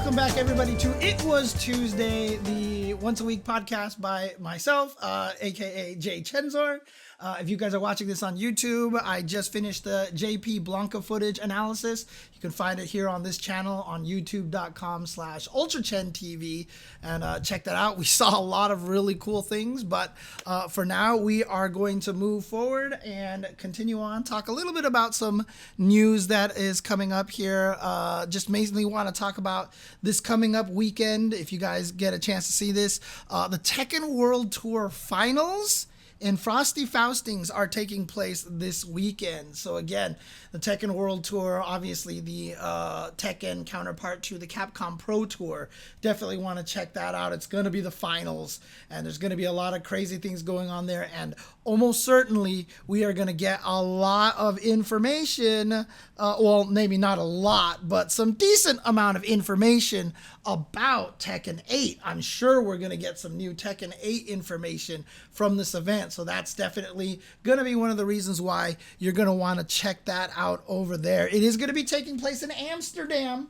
Welcome back, everybody, to It Was Tuesday, the once-a-week podcast by myself, a.k.a. Jay Chenzor. If you guys are watching this on YouTube, I just finished the JP Blanca footage analysis. You can find it here on this channel on youtube.com/UltraChenTV, and check that out. We saw a lot of really cool things, but for now, we are going to move forward and continue on, talk a little bit about some news that is coming up here. Just mainly want to talk about this coming up weekend. If you guys get a chance to see this, the Tekken World Tour Finals and Frosty Faustings are taking place this weekend. So again, the Tekken World Tour, obviously the Tekken counterpart to the Capcom Pro Tour. Definitely want to check that out. It's going to be the finals, and there's going to be a lot of crazy things going on there, and almost certainly we are going to get a lot of information, well, maybe not a lot, but some decent amount of information about Tekken 8. I'm sure we're going to get some new Tekken 8 information from this event, so that's definitely going to be one of the reasons why you're going to want to check that out over there. It is going to be taking place in Amsterdam.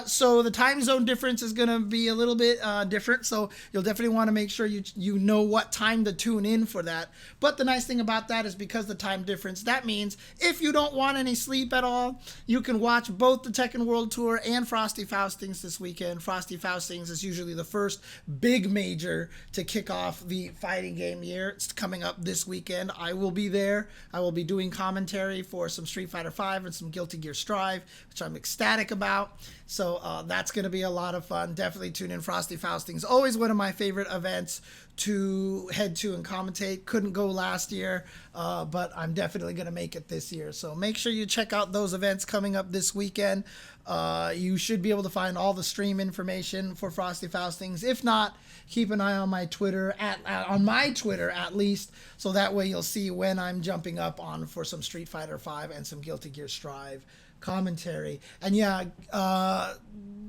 So the time zone difference is going to be a little bit different, so you'll definitely want to make sure you know what time to tune in for that. But the nice thing about that is because the time difference, that means if you don't want any sleep at all, you can watch both the Tekken World Tour and Frosty Faustings this weekend. Frosty Faustings is usually the first big major to kick off the fighting game year. It's coming up this weekend. I will be there. I will be doing commentary for some Street Fighter V and some Guilty Gear Strive, which I'm ecstatic about. So that's going to be a lot of fun. Definitely tune in. Frosty Faustings, always one of my favorite events to head to and commentate. Couldn't go last year, but I'm definitely going to make it this year. So make sure you check out those events coming up this weekend. You should be able to find all the stream information for Frosty Faustings. If not, keep an eye on my Twitter, on my Twitter at least, so that way you'll see when I'm jumping up on for some Street Fighter V and some Guilty Gear Strive commentary. And yeah,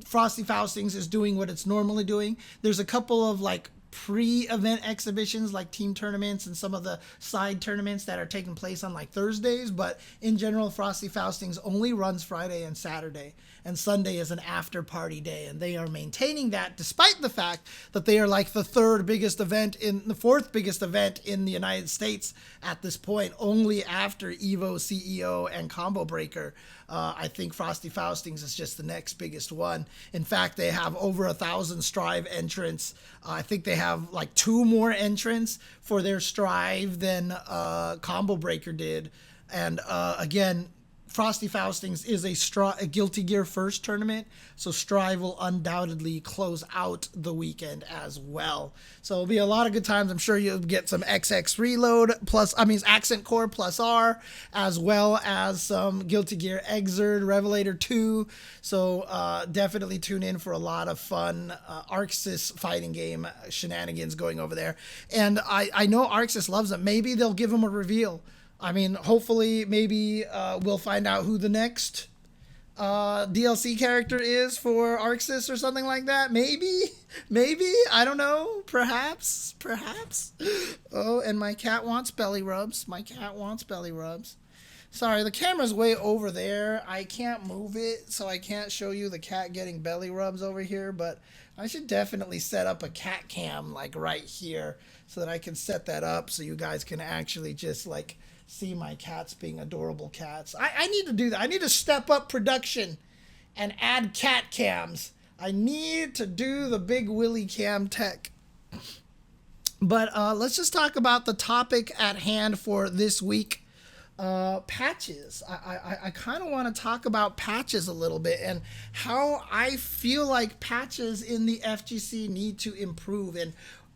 Frosty Faustings is doing what it's normally doing. There's a couple of like pre-event exhibitions like team tournaments and some of the side tournaments that are taking place on like Thursdays, but in general Frosty Faustings only runs Friday and Saturday, and Sunday is an after party day, and they are maintaining that despite the fact that they are like the fourth biggest event in the United States at this point, only after Evo, CEO, and Combo Breaker. I think Frosty Faustings is just the next biggest one. In fact, they have over 1,000 Strive entrants. I think they have like 2 more entrants for their Strive than Combo Breaker did. And again, Frosty Faustings is a Guilty Gear first tournament, so Strive will undoubtedly close out the weekend as well. So it'll be a lot of good times. I'm sure you'll get some XX Reload Accent Core plus R, as well as some Guilty Gear Exerd, Revelator 2. So definitely tune in for a lot of fun ArcSys fighting game shenanigans going over there. And I know ArcSys loves them. Maybe they'll give them a reveal. I mean, hopefully, maybe we'll find out who the next DLC character is for ArcSys or something like that. Maybe, I don't know. Perhaps. Oh, and my cat wants belly rubs. Sorry, the camera's way over there. I can't move it, so I can't show you the cat getting belly rubs over here, but I should definitely set up a cat cam, like, right here, so that I can set that up so you guys can actually just, like, see my cats being adorable cats. I need to do that. I need to step up production and add cat cams. I need to do the big Willy cam tech. But let's just talk about the topic at hand for this week. Patches. I kind of want to talk about patches a little bit and how I feel like patches in the FGC need to improve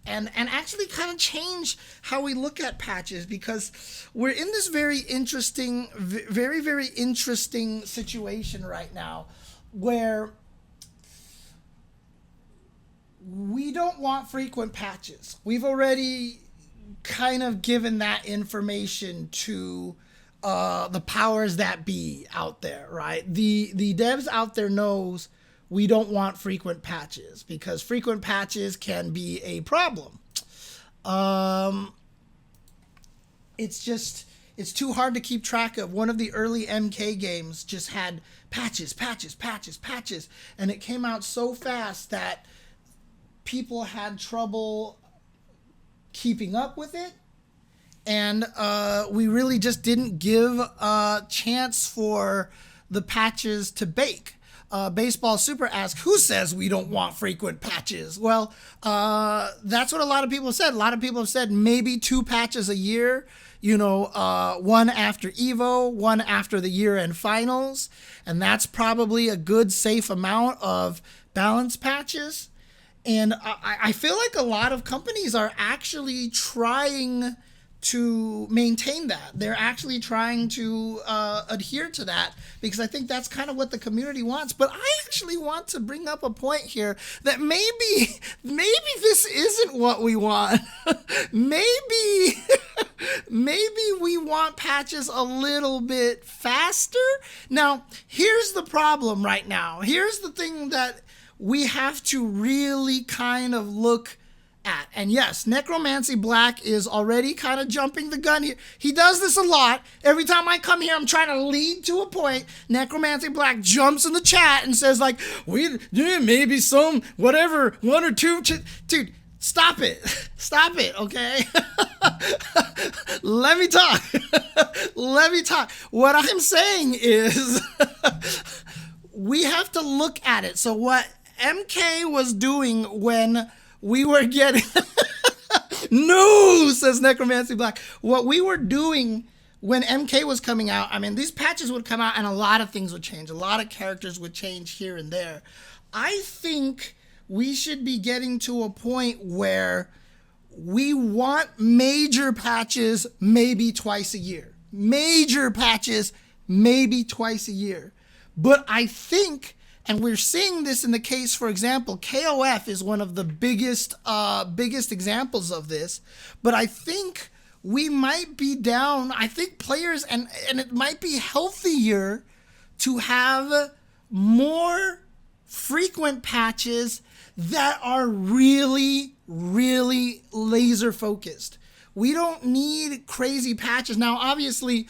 and actually kind of change how we look at patches, because we're in this very interesting situation right now where we don't want frequent patches. We've already kind of given that information to the powers that be out there, right? The devs out there knows we don't want frequent patches because frequent patches can be a problem. It's just, it's too hard to keep track of. One of the early MK games just had patches, patches, patches, patches, and it came out so fast that people had trouble keeping up with it, and we really just didn't give a chance for the patches to bake. Baseball Super asks, who says we don't want frequent patches? Well, that's what a lot of people said. A lot of people have said maybe 2 patches a year, one after Evo, one after the year-end finals, and that's probably a good, safe amount of balance patches. And I feel like a lot of companies are actually trying to maintain that. They're actually trying to adhere to that, because I think that's kind of what the community wants. But I actually want to bring up a point here that maybe this isn't what we want. maybe we want patches a little bit faster. Now, here's the problem right now. Here's the thing that we have to really kind of look at. And yes, Necromancy Black is already kind of jumping the gun here. He does this a lot. Every time I come here, I'm trying to lead to a point. Necromancy Black jumps in the chat and says like, maybe some, whatever, 1 or 2. Dude, stop it. Stop it, okay? Let me talk. Let me talk. What I'm saying is we have to look at it. So what MK was doing when we were getting no, says Necromancy Black. What we were doing when MK was coming out, I mean, these patches would come out and a lot of things would change. A lot of characters would change here and there. I think we should be getting to a point where we want major patches maybe twice a year. Major patches maybe twice a year. But I think, and we're seeing this in the case, for example, KOF is one of the biggest examples of this. But I think we might be down. I think players, and it might be healthier to have more frequent patches that are really, really laser focused. We don't need crazy patches. Now, obviously,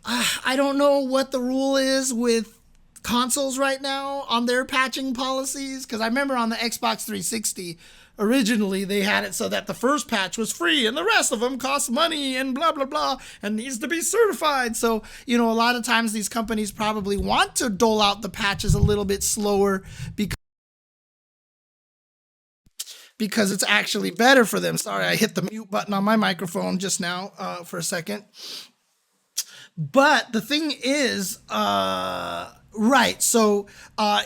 I don't know what the rule is with consoles right now on their patching policies, because I remember on the Xbox 360 originally they had it so that the first patch was free and the rest of them cost money and blah blah blah and needs to be certified. So a lot of times these companies probably want to dole out the patches a little bit slower because it's actually better for them. Sorry, I hit the mute button on my microphone just now for a second. But the thing is, right, so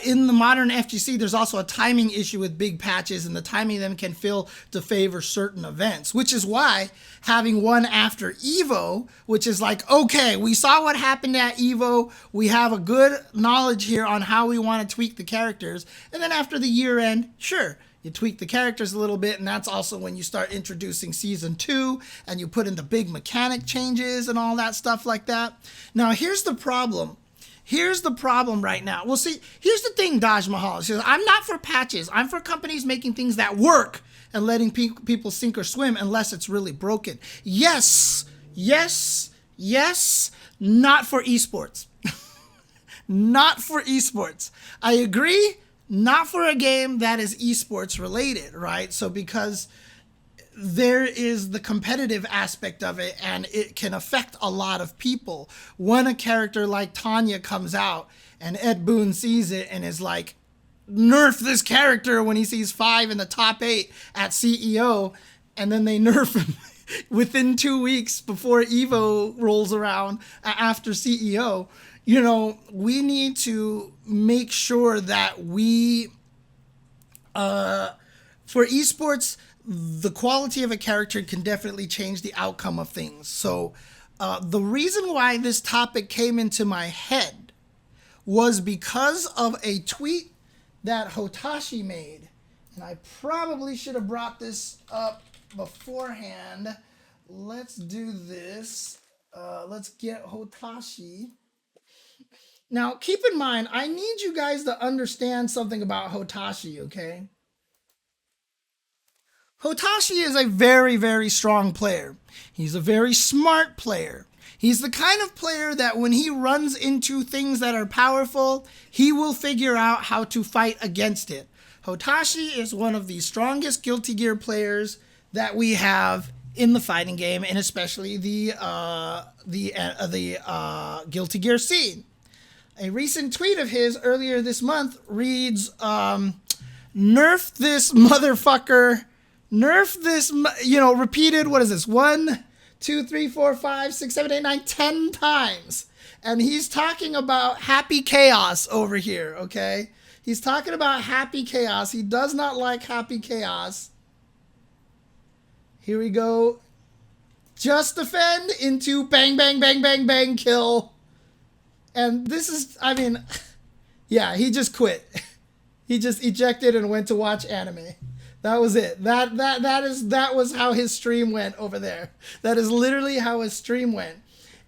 in the modern FGC, there's also a timing issue with big patches, and the timing of them can fail to favor certain events, which is why having one after Evo, which is like, okay, we saw what happened at Evo, we have a good knowledge here on how we want to tweak the characters, and then after the year end, sure, you tweak the characters a little bit, and that's also when you start introducing Season 2, and you put in the big mechanic changes and all that stuff like that. Now, here's the problem. Here's the problem right now. Well, see, here's the thing, Daj Mahal. She says, I'm not for patches. I'm for companies making things that work and letting people sink or swim unless it's really broken. Yes, yes, yes, not for esports. Not for esports. I agree. Not for a game that is esports related, right? So because there is the competitive aspect of it and it can affect a lot of people. When a character like Tanya comes out and Ed Boon sees it and is like, nerf this character when he sees 5 in the top 8 at CEO, and then they nerf him within 2 weeks before Evo rolls around after CEO, we need to make sure that we, for esports, the quality of a character can definitely change the outcome of things. So the reason why this topic came into my head was because of a tweet that Hotashi made. And I probably should have brought this up beforehand. Let's do this. Let's get Hotashi. Now, keep in mind, I need you guys to understand something about Hotashi, okay? Hotashi is a very, very strong player. He's a very smart player. He's the kind of player that when he runs into things that are powerful, he will figure out how to fight against it. Hotashi is one of the strongest Guilty Gear players that we have in the fighting game, and especially the Guilty Gear scene. A recent tweet of his earlier this month reads, nerf this motherfucker, nerf this, repeated, what is this, 1, 2, 3, 4, 5, 6, 7, 8, 9, 10 times. And he's talking about happy chaos over here, okay? He's talking about happy chaos. He does not like happy chaos. Here we go. Just defend into bang, bang, bang, bang, bang, kill. And this is, yeah, he just quit. He just ejected and went to watch anime. That was it. That was how his stream went over there. That is literally how his stream went.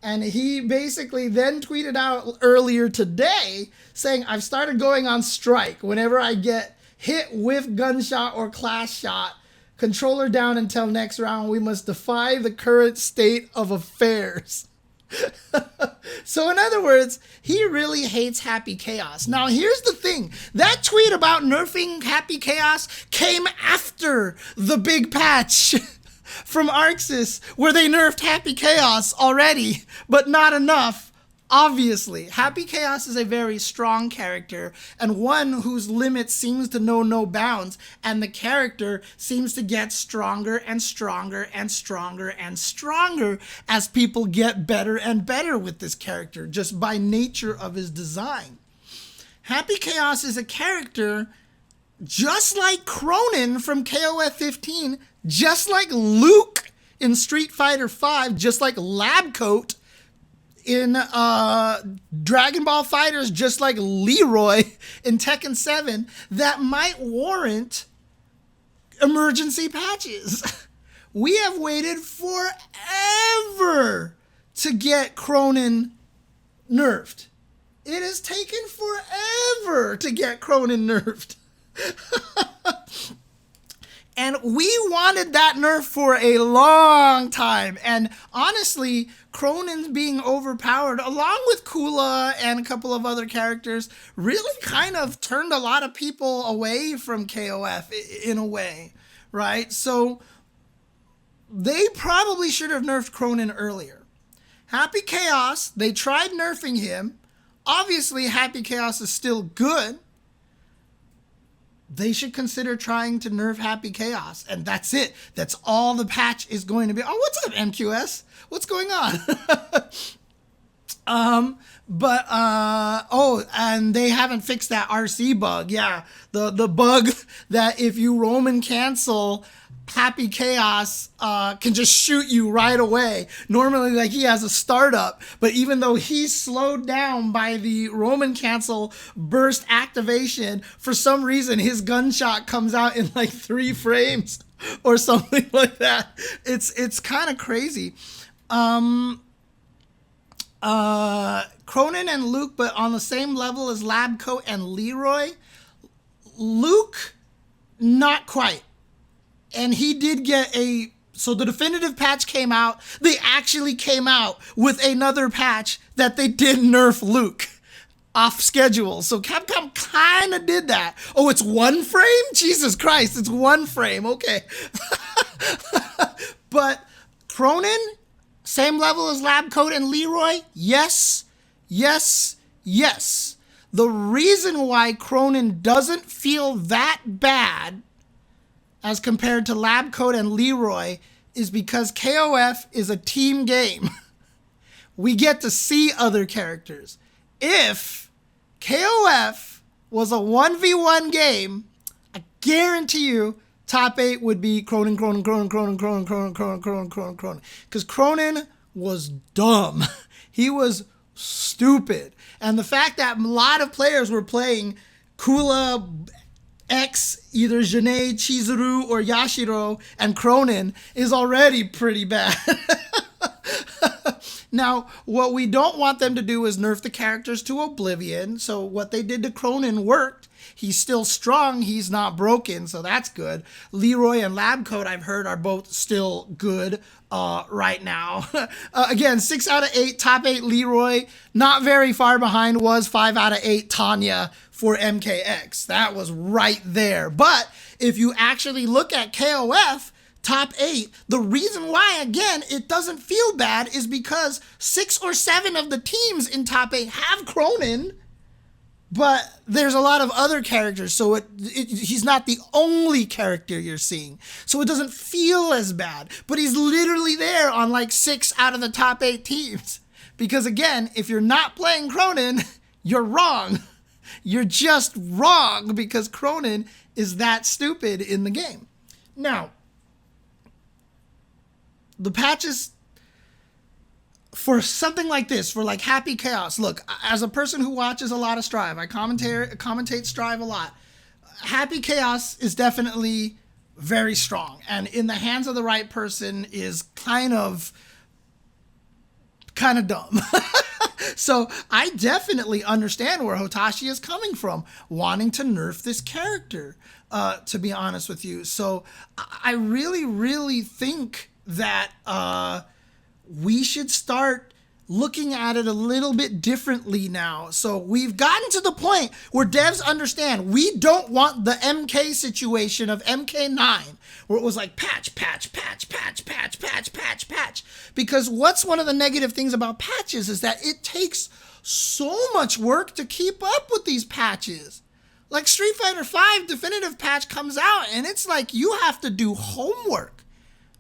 And he basically then tweeted out earlier today saying, I've started going on strike. Whenever I get hit with gunshot or class shot, controller down until next round, we must defy the current state of affairs. So in other words, he really hates happy chaos. Now here's the thing. That tweet about nerfing happy chaos came after the big patch from Arxis where they nerfed happy chaos already, but not enough. Obviously, Happy Chaos is a very strong character and one whose limit seems to know no bounds, and the character seems to get stronger and stronger and stronger and stronger as people get better and better with this character just by nature of his design. Happy Chaos is a character just like Cronin from KOF 15, just like Luke in Street Fighter V, just like Labcoat in Dragon Ball Fighters, just like Leroy in Tekken 7, that might warrant emergency patches. We have waited forever to get Cronin nerfed. It has taken forever to get Cronin nerfed. And we wanted that nerf for a long time. And honestly, Cronin's being overpowered, along with Kula and a couple of other characters, really kind of turned a lot of people away from KOF in a way, right? So they probably should have nerfed Cronin earlier. Happy Chaos, they tried nerfing him. Obviously, Happy Chaos is still good. They should consider trying to nerf Happy Chaos, and that's it. That's all the patch is going to be. Oh, what's up, MQS? What's going on? And they haven't fixed that RC bug. Yeah, the bug that if you Roman cancel, Happy Chaos can just shoot you right away. Normally, like, he has a startup, but even though he's slowed down by the Roman cancel burst activation, for some reason his gunshot comes out in like 3 frames or something like that. It's kind of crazy. Cronin and Luke, but on the same level as Labcoat and Leroy. Luke, not quite. And he did get so the definitive patch came out. They actually came out with another patch that they did nerf Luke off schedule. So Capcom kind of did that. Oh, it's 1 frame? Jesus Christ, it's 1 frame. Okay. But Cronin, same level as Labcoat and Leroy? Yes, yes, yes. The reason why Cronin doesn't feel that bad as compared to Labcoat and Leroy is because KOF is a team game. We get to see other characters. If KOF was a 1v1 game, I guarantee you top 8 would be Cronin. Because Cronin was dumb. He was stupid. And the fact that a lot of players were playing Kula, X, either Janae, Chizuru, or Yashiro, and Cronin is already pretty bad. Now, what we don't want them to do is nerf the characters to oblivion. So what they did to Cronin worked. He's still strong. He's not broken, so that's good. Leroy and Lab Coat, I've heard, are both still good right now. Again, 6 out of 8, top 8 Leroy. Not very far behind was 5 out of 8 Tanya for MKX. That was right there. But if you actually look at KOF, top 8, the reason why, again, it doesn't feel bad is because 6 or 7 of the teams in top 8 have Cronin, but there's a lot of other characters, so he's not the only character you're seeing. So it doesn't feel as bad, but he's literally there on like 6 out of the top 8 teams. Because again, if you're not playing Cronin, you're wrong. You're just wrong because Cronin is that stupid in the game. Now, the patches for something like this, for like Happy Chaos. Look, as a person who watches a lot of Strive, I commentate Strive a lot. Happy Chaos is definitely very strong, and in the hands of the right person is kind of dumb. So I definitely understand where Hotashi is coming from, wanting to nerf this character, to be honest with you. So I really, really think that we should start looking at it a little bit differently now. So we've gotten to the point where devs understand we don't want the MK situation of MK9, where it was like patch. Because what's one of the negative things about patches is that it takes so much work to keep up with these patches. Like Street Fighter V definitive patch comes out and it's like you have to do homework,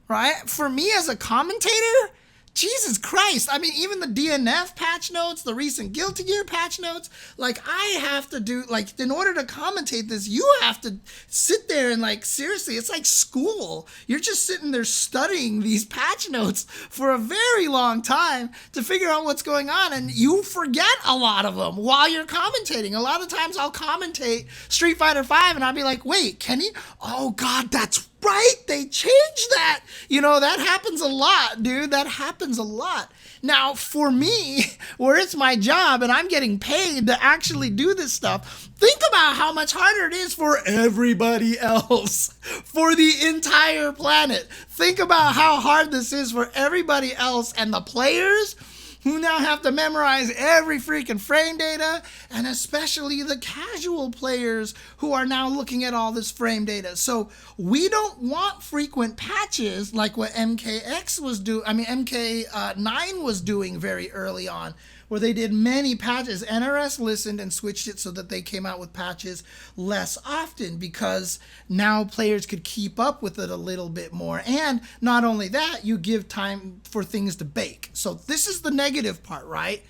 right? For me as a commentator, Jesus Christ. I mean, even the DNF patch notes, the recent Guilty Gear patch notes, like I have to do, like in order to commentate this, you have to sit there and like, seriously, it's like school. You're just sitting there studying these patch notes for a very long time to figure out what's going on. And you forget a lot of them while you're commentating. A lot of times I'll commentate Street Fighter V and I'll be like, wait, can he? Oh God, that's right, they changed that. You know, that happens a lot, dude. That happens a lot. Now, for me, where it's my job and I'm getting paid to actually do this stuff, think about how much harder it is for everybody else, for the entire planet. Think about how hard this is for everybody else and the players who now have to memorize every freaking frame data, and especially the casual players who are now looking at all this frame data. So we don't want frequent patches like what MKX was doing. I mean, MK9 was doing very early on, where they did many patches. NRS listened and switched it so that they came out with patches less often because now players could keep up with it a little bit more. And not only that, you give time for things to bake. So this is the negative part, right?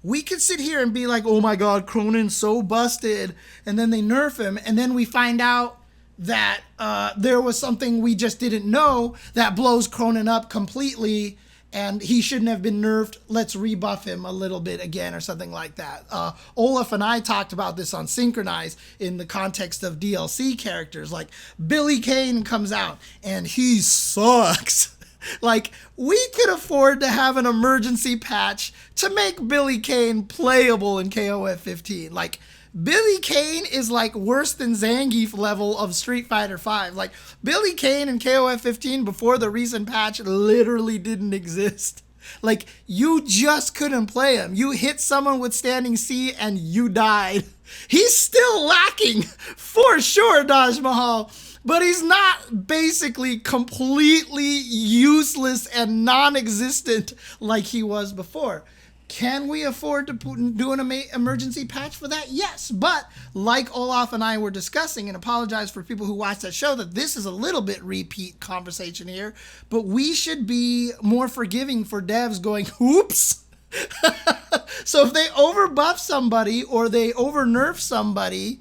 We could sit here and be like, oh my God, Cronin's so busted. And then they nerf him. And then we find out that there was something we just didn't know that blows Cronin up completely, and he shouldn't have been nerfed. Let's rebuff him a little bit again or something like that. Olaf and I talked about this on Synchronize in the context of DLC characters. Like Billy Kane comes out and he sucks. Like we could afford to have an emergency patch to make Billy Kane playable in KOF 15. Like Billy Kane is like worse than Zangief level of Street Fighter V. Like Billy Kane in KOF 15 before the recent patch literally didn't exist. Like you just couldn't play him. You hit someone with standing C and you died. He's still lacking for sure, Taj Mahal, but he's not basically completely useless and non-existent like he was before. Can we afford to do an emergency patch for that? Yes, but like Olaf and I were discussing, and apologize for people who watched that show, that this is a little bit repeat conversation here, but we should be more forgiving for devs going, oops. So if they overbuff somebody or they overnerf somebody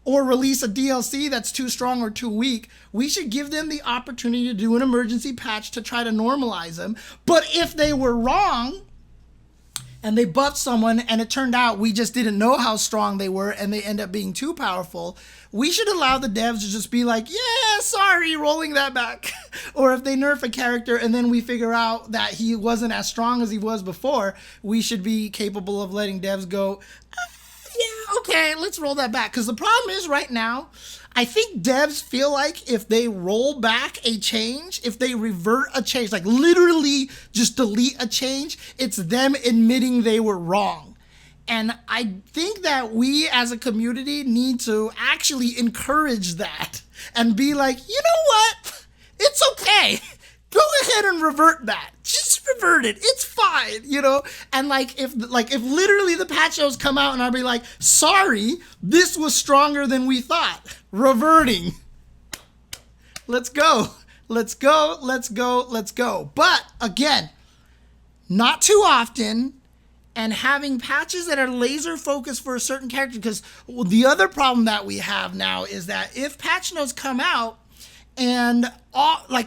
or release a DLC that's too strong or too weak, we should give them the opportunity to do an emergency patch to try to normalize them. But if they were wrong, and they buffed someone and it turned out we just didn't know how strong they were and they end up being too powerful, we should allow the devs to just be like, yeah, sorry, rolling that back. Or if they nerf a character and then we figure out that he wasn't as strong as he was before, we should be capable of letting devs go, yeah, okay, let's roll that back. Because the problem is right now, I think devs feel like if they roll back a change, if they revert a change, like literally just delete a change, it's them admitting they were wrong. And I think that we as a community need to actually encourage that and be like, you know what? It's okay. Go ahead and revert that. Just revert it. It's fine, you know? And if literally the patch notes come out and I'll be like, sorry, this was stronger than we thought. Reverting. Let's go. Let's go. Let's go. Let's go. But again, not too often, and having patches that are laser focused for a certain character, because the other problem that we have now is that if patch notes come out and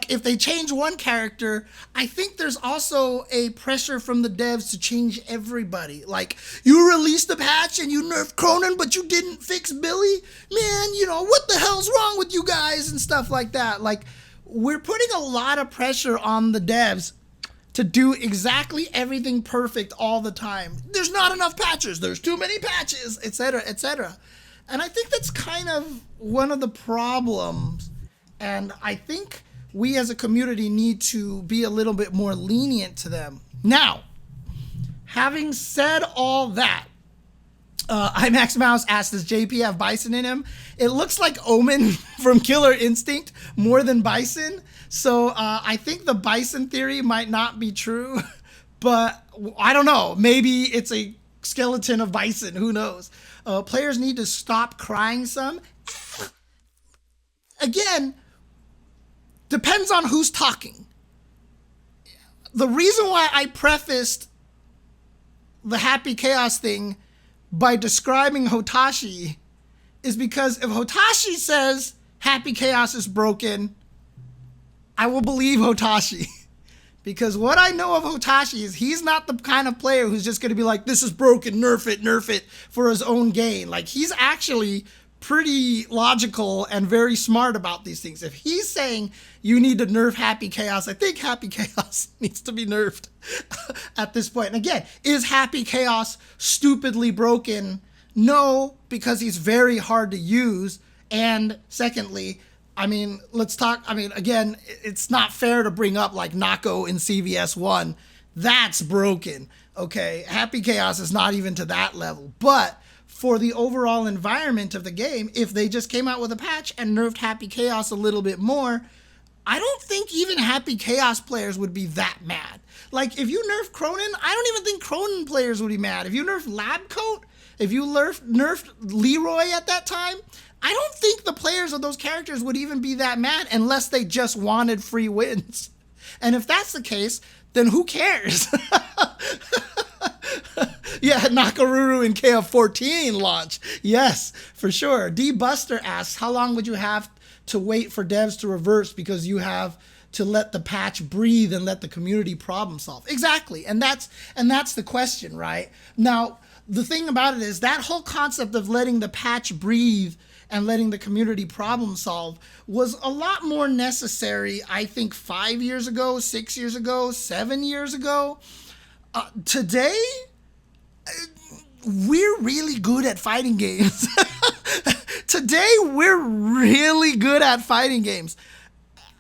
if they change one character, I think there's also a pressure from the devs to change everybody. Like, you released the patch and you nerfed Cronin, but you didn't fix Billy? Man, what the hell's wrong with you guys and stuff like that. Like, we're putting a lot of pressure on the devs to do exactly everything perfect all the time. There's not enough patches. There's too many patches, etc., etc. And I think that's kind of one of the problems. And I think we as a community need to be a little bit more lenient to them. Now, having said all that, IMAX Mouse asked, does JP have Bison in him? It looks like Omen from Killer Instinct more than Bison. So I think the Bison theory might not be true, but I don't know. Maybe it's a skeleton of Bison. Who knows? Players need to stop crying some. Again, depends on who's talking. The reason why I prefaced the Happy Chaos thing by describing Hotashi is because if Hotashi says Happy Chaos is broken, I will believe Hotashi. Because what I know of Hotashi is he's not the kind of player who's just going to be like, this is broken, nerf it for his own gain. Like, he's actually pretty logical and very smart about these things. If he's saying you need to nerf Happy Chaos, I think Happy Chaos needs to be nerfed at this point. And again, is Happy Chaos stupidly broken? No, because he's very hard to use. And secondly, again, it's not fair to bring up like Nako in CVS 1. That's broken, okay? Happy Chaos is not even to that level. But for the overall environment of the game, if they just came out with a patch and nerfed Happy Chaos a little bit more, I don't think even Happy Chaos players would be that mad. Like, if you nerf Cronin, I don't even think Cronin players would be mad. If you nerf Lab Coat, if you nerfed Leroy at that time, I don't think the players of those characters would even be that mad unless they just wanted free wins. And if that's the case, then who cares? Yeah, Nakaruru in KF14 launch. Yes, for sure. D Buster asks, how long would you have to wait for devs to reverse because you have to let the patch breathe and let the community problem solve? Exactly. And that's the question, right? Now, the thing about it is that whole concept of letting the patch breathe and letting the community problem solve was a lot more necessary, I think, 5 years ago, 6 years ago, 7 years ago. Today, we're really good at fighting games. Today, we're really good at fighting games.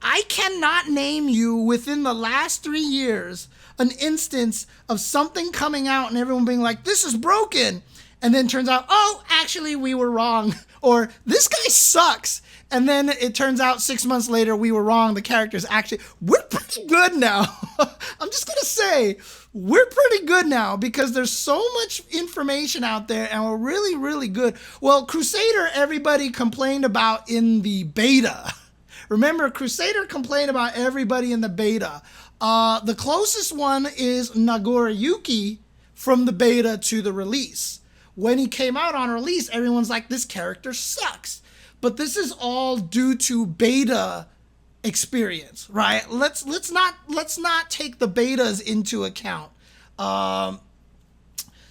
I cannot name you within the last 3 years an instance of something coming out and everyone being like, this is broken. And then turns out, oh, actually, we were wrong. Or this guy sucks. And then it turns out 6 months later, we were wrong. The character's actually, we're pretty good now. I'm just going to say, we're pretty good now because there's so much information out there and we're really, really good. Well, Crusader, everybody complained about in the beta. Remember, Crusader complained about everybody in the beta. The closest one is Nagoriyuki from the beta to the release. When he came out on release, everyone's like, this character sucks. But this is all due to beta experience, right? Let's not take the betas into account.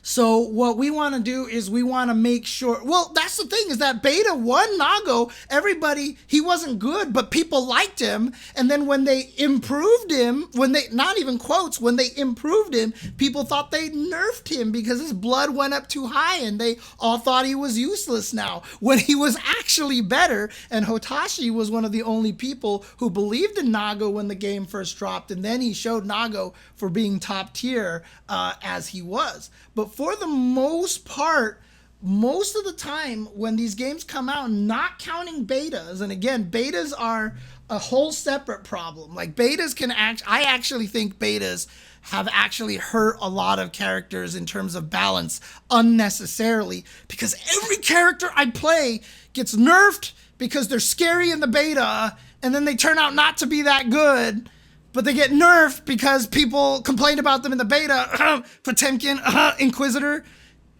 So what we want to do is we want to make sure, well, that's the thing, is that beta 1 Nago, everybody, he wasn't good, but people liked him. And then when they improved him, when they, not even quotes, when they improved him, people thought they nerfed him because his blood went up too high and they all thought he was useless now, when he was actually better. And Hotashi was one of the only people who believed in Nago when the game first dropped. And then he showed Nago for being top tier as he was. But for the most part, most of the time when these games come out, not counting betas, and again, betas are a whole separate problem. Like betas can I actually think betas have actually hurt a lot of characters in terms of balance unnecessarily, because every character I play gets nerfed because they're scary in the beta and then they turn out not to be that good. But they get nerfed because people complained about them in the beta. Potemkin, Inquisitor,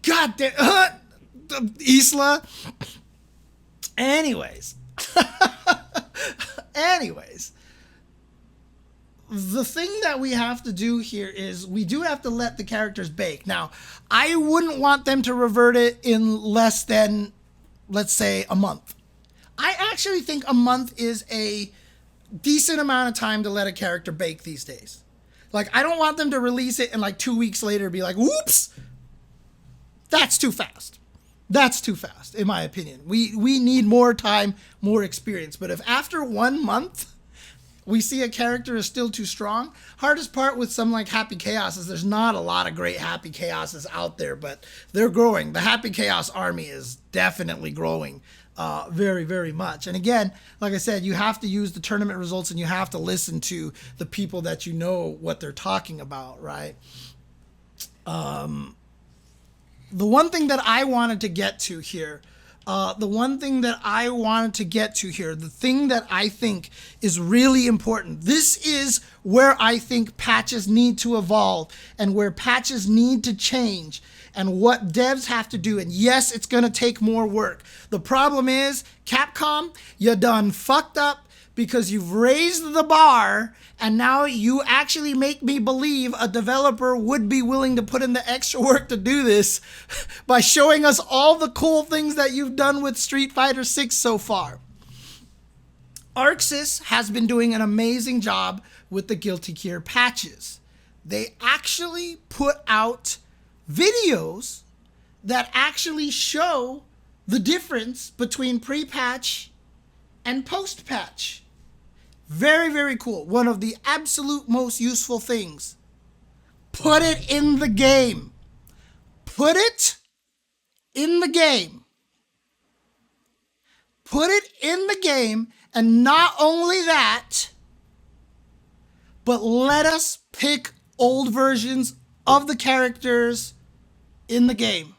God damn, Isla. Anyways. The thing that we have to do here is we do have to let the characters bake. Now, I wouldn't want them to revert it in less than, let's say, a month. I actually think a month is a decent amount of time to let a character bake these days. Like, I don't want them to release it and like 2 weeks later be like, whoops, that's too fast. That's too fast, in my opinion. We need more time, more experience. But if after 1 month we see a character is still too strong, hardest part with some like Happy Chaos is there's not a lot of great Happy Chaoses out there, but they're growing. The Happy Chaos army is definitely growing. Very, very much. And again, like I said, you have to use the tournament results and you have to listen to the people that you know what they're talking about, right? The one thing that I wanted to get to here, the thing that I think is really important, this is where I think patches need to evolve and where patches need to change and what devs have to do. And yes, it's going to take more work. The problem is, Capcom, you done fucked up because you've raised the bar and now you actually make me believe a developer would be willing to put in the extra work to do this by showing us all the cool things that you've done with Street Fighter 6 so far. ArcSys has been doing an amazing job with the Guilty Gear patches. They actually put out videos that actually show the difference between pre-patch and post-patch. Very, very cool. One of the absolute most useful things. Put it in the game. Put it in the game. Put it in the game, and not only that, but let us pick old versions of the characters in the game.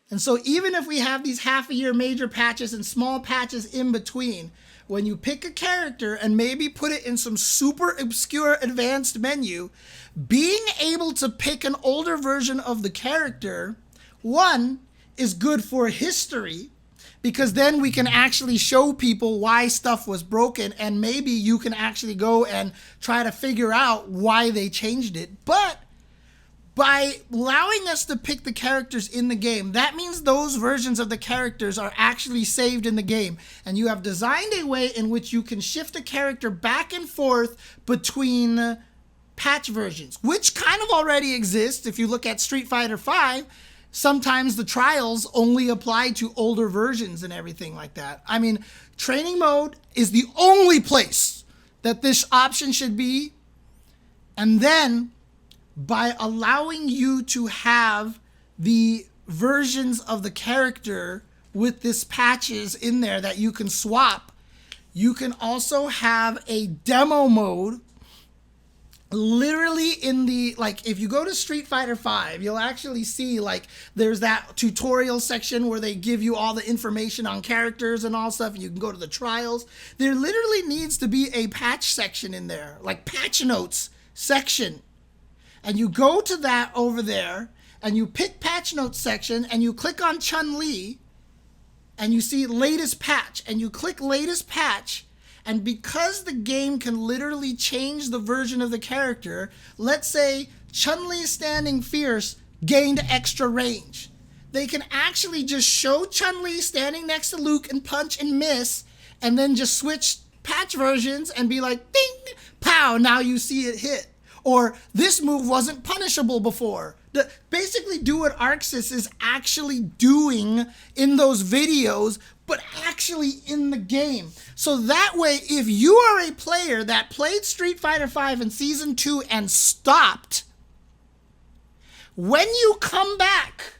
And so even if we have these half-a-year major patches and small patches in between, when you pick a character and maybe put it in some super obscure advanced menu, being able to pick an older version of the character, one, is good for history, because then we can actually show people why stuff was broken, and maybe you can actually go and try to figure out why they changed it. But by allowing us to pick the characters in the game, that means those versions of the characters are actually saved in the game. And you have designed a way in which you can shift a character back and forth between patch versions, which kind of already exists. If you look at Street Fighter V, sometimes the trials only apply to older versions and everything like that. I mean, training mode is the only place that this option should be. And then by allowing you to have the versions of the character with this patches in there that you can swap, you can also have a demo mode literally in the, like, if you go to Street Fighter V, you'll actually see, like, there's that tutorial section where they give you all the information on characters and all stuff, and you can go to the trials. There literally needs to be a patch section in there, like patch notes section. And you go to that over there, and you pick patch notes section, and you click on Chun-Li, and you see latest patch, and you click latest patch, and because the game can literally change the version of the character, let's say Chun-Li standing fierce gained extra range. They can actually just show Chun-Li standing next to Luke and punch and miss, and then just switch patch versions and be like, ding, pow, now you see it hit. Or this move wasn't punishable before. Basically do what Arxis is actually doing in those videos, but actually in the game. So that way, if you are a player that played Street Fighter V in Season 2 and stopped, when you come back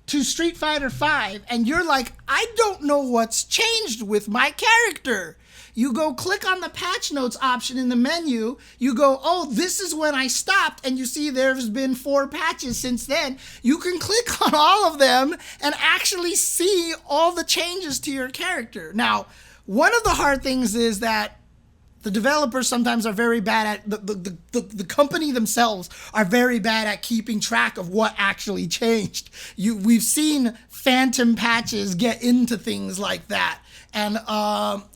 to Street Fighter V and you're like, I don't know what's changed with my character, you go click on the patch notes option in the menu, you go, oh, this is when I stopped, and you see there's been 4 patches since then. You can click on all of them and actually see all the changes to your character. Now, one of the hard things is that the developers sometimes are very bad at, the company themselves are very bad at keeping track of what actually changed. We've seen phantom patches get into things like that. And,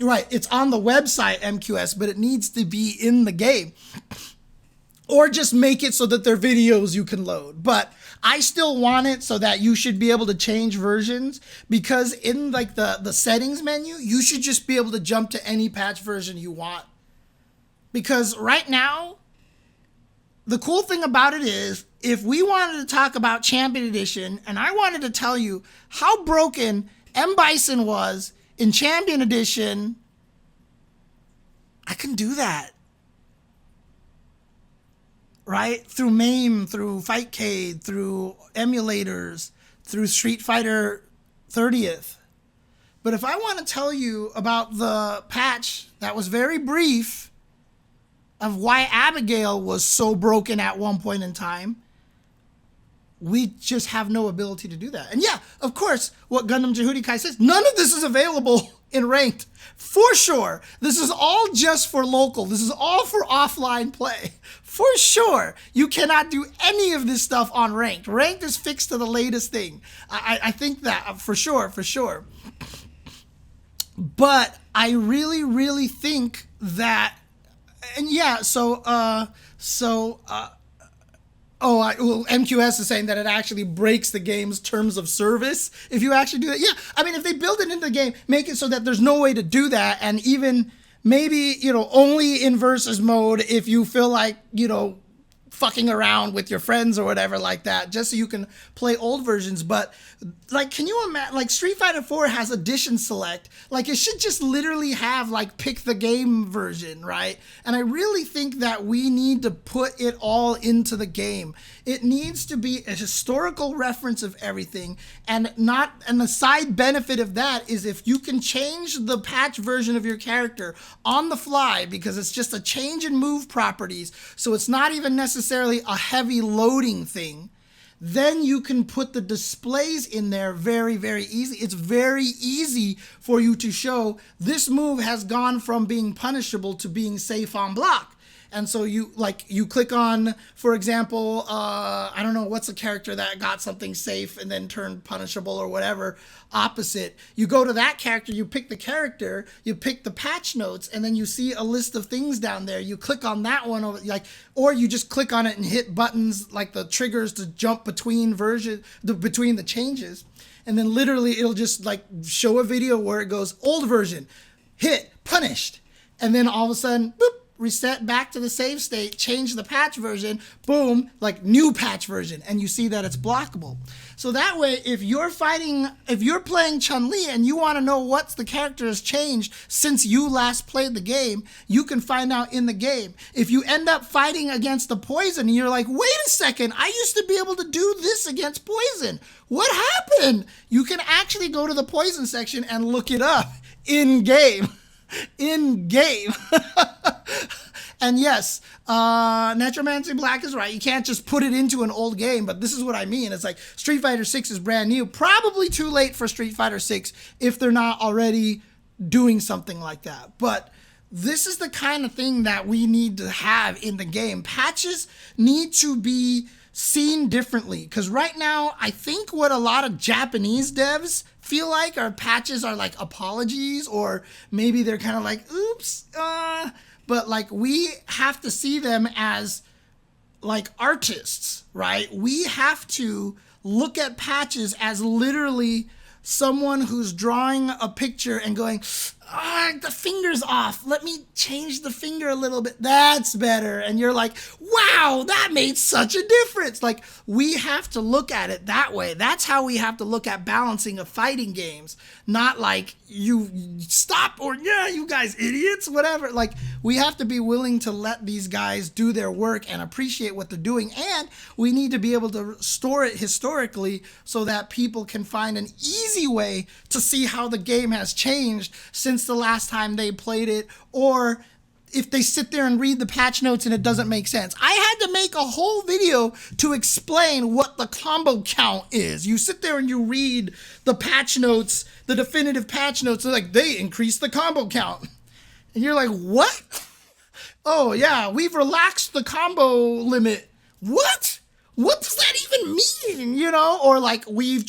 right, it's on the website, MQS, but it needs to be in the game. Or just make it so that they're videos you can load. But I still want it so that you should be able to change versions, because in like the settings menu, you should just be able to jump to any patch version you want. Because right now, the cool thing about it is, if we wanted to talk about Champion Edition, and I wanted to tell you how broken M. Bison was in Champion Edition, I can do that. Right? Through MAME, through Fightcade, through emulators, through Street Fighter 30th. But if I want to tell you about the patch that was very brief of why Abigail was so broken at one point in time, we just have no ability to do that. And yeah, of course, what Gundam Jehudi Kai says, none of this is available in ranked. For sure. This is all just for local. This is all for offline play. For sure. You cannot do any of this stuff on ranked. Ranked is fixed to the latest thing. I think that for sure, for sure. But I really, really think that, and yeah, MQS is saying that it actually breaks the game's terms of service if you actually do that. Yeah, I mean, if they build it into the game, make it so that there's no way to do that, and even maybe, only in versus mode if you feel like, fucking around with your friends or whatever like that, just so you can play old versions. But like, can you imagine, like, Street Fighter 4 has edition select, like, it should just literally have like pick the game version, right? And I really think that we need to put it all into the game. It needs to be a historical reference of everything, and the side benefit of that is if you can change the patch version of your character on the fly, because it's just a change in move properties, so it's not even necessarily a heavy loading thing, then you can put the displays in there very, very easy. It's very easy for you to show this move has gone from being punishable to being safe on block. And so you click on, for example, I don't know, what's a character that got something safe and then turned punishable or whatever, opposite. You go to that character, you pick the character, you pick the patch notes, and then you see a list of things down there. You click on that one, or you just click on it and hit buttons like the triggers to jump between between the changes. And then literally it'll just like show a video where it goes old version, hit, punished. And then all of a sudden, boop, reset back to the save state, change the patch version, boom, like new patch version, and you see that it's blockable. So that way, if you're playing Chun-Li and you want to know what's the character has changed since you last played the game, you can find out in the game. If you end up fighting against the Poison and you're like, wait a second, I used to be able to do this against Poison. What happened? You can actually go to the Poison section and look it up in game. In game. And yes, Necromancy Black is right. You can't just put it into an old game, but this is what I mean. It's like Street Fighter 6 is brand new. Probably too late for Street Fighter 6 if they're not already doing something like that. But this is the kind of thing that we need to have in the game. Patches need to be seen differently, because right now I think what a lot of Japanese devs feel like our patches are like apologies, or maybe they're kind of like, oops, but like we have to see them as like artists, right? We have to look at patches as literally someone who's drawing a picture and going, the finger's off. Let me change the finger a little bit. That's better. And you're like, wow, that made such a difference. Like, we have to look at it that way. That's how we have to look at balancing of fighting games. Not like, you stop, or yeah, you guys idiots, whatever. Like, we have to be willing to let these guys do their work and appreciate what they're doing. And we need to be able to store it historically so that people can find an easy way to see how the game has changed since the last time they played it, or if they sit there and read the patch notes and it doesn't make sense. I had to make a whole video to explain what the combo count is. You sit there and you read the patch notes, the definitive patch notes, they're like, they increased the combo count. And you're like, what? Oh yeah, we've relaxed the combo limit. What? What does that even mean? You know, or like we've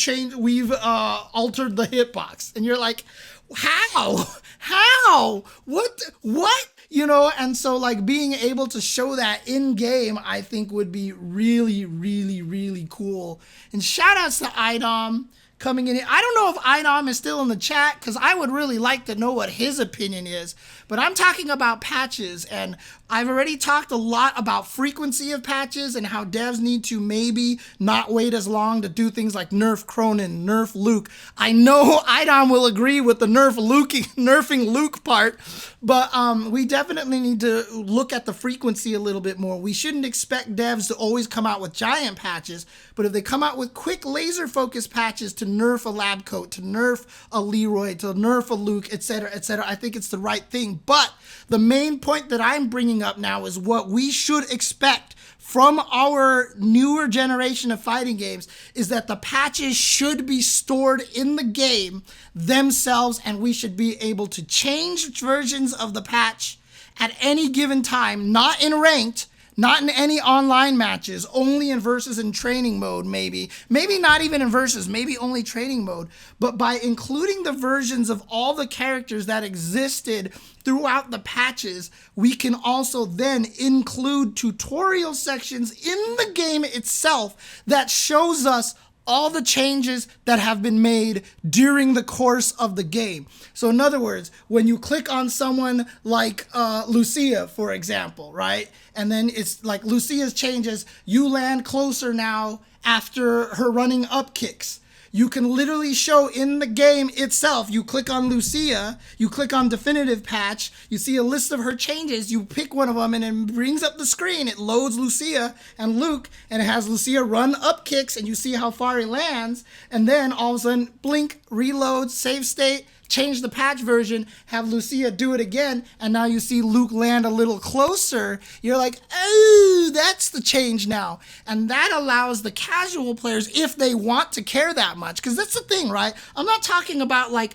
altered the hitbox. And you're like, how, what, you know? And so like being able to show that in game, I think would be really, really, really cool. And shout outs to iDom coming in. I don't know if iDom is still in the chat, because I would really like to know what his opinion is, but I'm talking about patches, and I've already talked a lot about frequency of patches and how devs need to maybe not wait as long to do things like nerf Cronin, nerf Luke. I know iDom will agree with the nerfing Luke part, but we definitely need to look at the frequency a little bit more. We shouldn't expect devs to always come out with giant patches, but if they come out with quick laser focus patches to nerf a lab coat, to nerf a Leroy, to nerf a Luke, etc., I think it's the right thing. But the main point that I'm bringing up now is what we should expect from our newer generation of fighting games is that the patches should be stored in the game themselves, and we should be able to change versions of the patch at any given time, not in ranked, not in any online matches, only in versus and training mode, maybe not even in versus, maybe only training mode, but by including the versions of all the characters that existed throughout the patches, we can also then include tutorial sections in the game itself that shows us all the changes that have been made during the course of the game. So in other words, when you click on someone like Lucia, for example, right? And then it's like Lucia's changes, you land closer now after her running up kicks. You can literally show in the game itself, you click on Lucia, you click on definitive patch, you see a list of her changes, you pick one of them and it brings up the screen. It loads Lucia and Luke, and it has Lucia run up kicks, and you see how far he lands. And then all of a sudden, blink, reload, save state, change the patch version, have Lucia do it again, and now you see Luke land a little closer. You're like, oh, that's the change now. And that allows the casual players, if they want to care that much, because that's the thing, right? I'm not talking about like,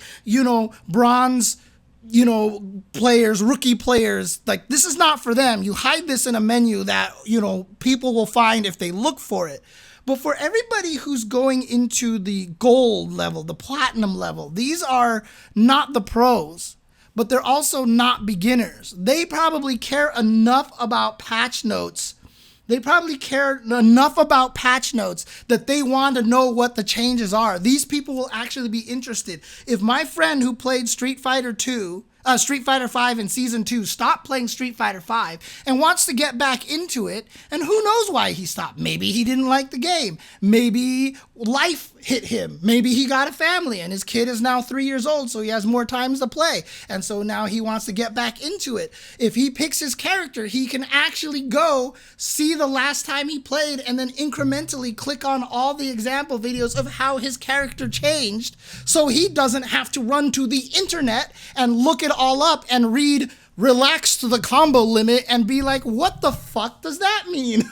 bronze, players, rookie players. Like, this is not for them. You hide this in a menu that, people will find if they look for it. But for everybody who's going into the gold level, the platinum level, these are not the pros, but they're also not beginners. They probably care enough about patch notes. They probably care enough about patch notes that they want to know what the changes are. These people will actually be interested. If my friend who played Street Fighter 5 in Season 2 stopped playing Street Fighter 5 and wants to get back into it, and who knows why he stopped. Maybe he didn't like the game. Maybe life hit him. Maybe he got a family and his kid is now 3 years old, so he has more times to play. And so now he wants to get back into it. If he picks his character, he can actually go see the last time he played and then incrementally click on all the example videos of how his character changed, so he doesn't have to run to the internet and look it all up and read relax to the combo limit and be like, what the fuck does that mean?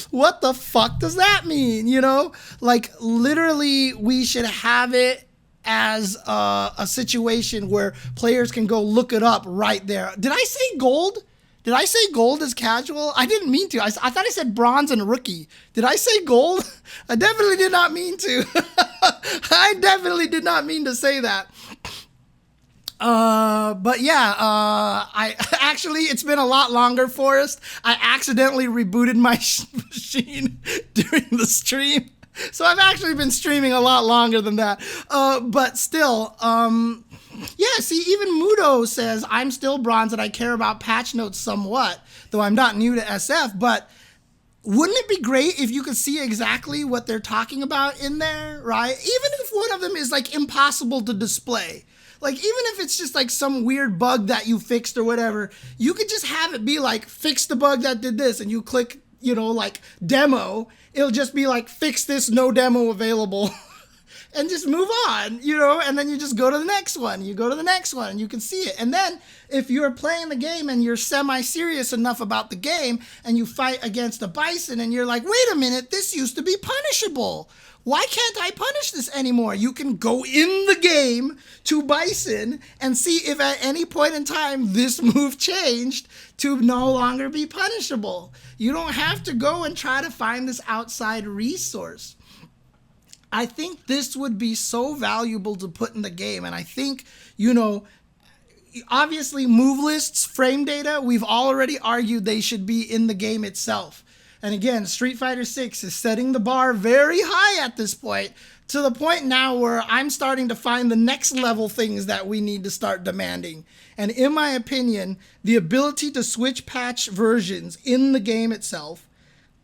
What the fuck does that mean? Like, literally, we should have it as a situation where players can go look it up right there. Did I say gold? Did I say gold is casual? I didn't mean to. I thought I said bronze and rookie. Did I say gold? I definitely did not mean to. I definitely did not mean to say that. But yeah, I actually, it's been a lot longer, Forrest. I accidentally rebooted my machine during the stream. So I've actually been streaming a lot longer than that. But still, yeah, see, even Mudo says, I'm still bronze and I care about patch notes somewhat, though I'm not new to SF, but wouldn't it be great if you could see exactly what they're talking about in there, right? Even if one of them is like impossible to display. Like, even if it's just like some weird bug that you fixed or whatever, you could just have it be like, fix the bug that did this, and you click, you know, like demo, it'll just be like, fix this, no demo available. And just move on, you know, and then you just go to the next one. You go to the next one and you can see it. And then if you're playing the game and you're semi-serious enough about the game and you fight against a bison and you're like, wait a minute, this used to be punishable. Why can't I punish this anymore? You can go in the game to bison and see if at any point in time this move changed to no longer be punishable. You don't have to go and try to find this outside resource. I think this would be so valuable to put in the game. And I think, you know, obviously move lists, frame data, we've already argued they should be in the game itself. And again, Street Fighter 6 is setting the bar very high at this point, to the point now where I'm starting to find the next level things that we need to start demanding. And in my opinion, the ability to switch patch versions in the game itself,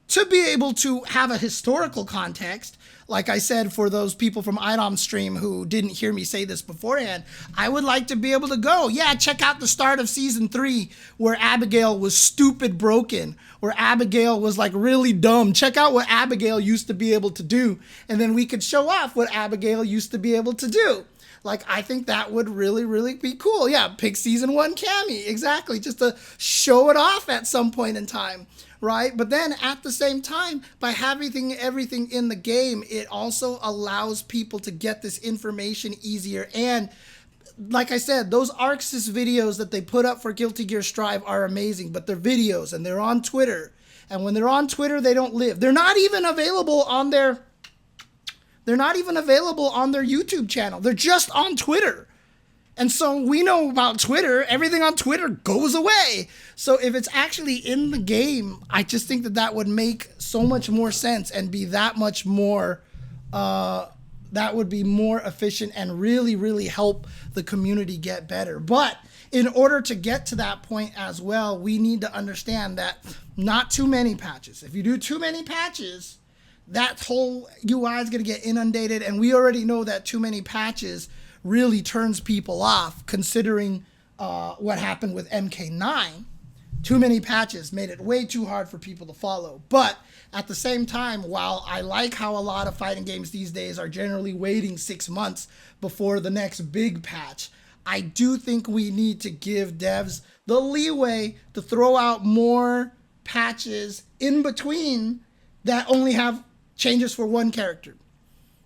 to be able to have a historical context. Like I said, for those people from iDom stream who didn't hear me say this beforehand, I would like to be able to go, yeah, check out the start of season 3 where Abigail was stupid broken, where Abigail was like really dumb. Check out what Abigail used to be able to do. And then we could show off what Abigail used to be able to do. Like, I think that would really, really be cool. Yeah, pick season 1 Cammy, exactly, just to show it off at some point in time. Right? But then at the same time, by having everything in the game, it also allows people to get this information easier. And like I said, those ArcSys videos that they put up for Guilty Gear Strive are amazing, but they're videos and they're on Twitter. And when they're on Twitter, they don't live. They're not even available on their YouTube channel. They're just on Twitter. And so we know about Twitter, everything on Twitter goes away. So if it's actually in the game, I just think that that would make so much more sense and be that much more, that would be more efficient and really, really help the community get better. But in order to get to that point as well, we need to understand that not too many patches. If you do too many patches, that whole UI is going to get inundated. And we already know that too many patches really turns people off, considering what happened with MK9. Too many patches made it way too hard for people to follow. But at the same time, while I like how a lot of fighting games these days are generally waiting 6 months before the next big patch, I do think we need to give devs the leeway to throw out more patches in between that only have changes for one character.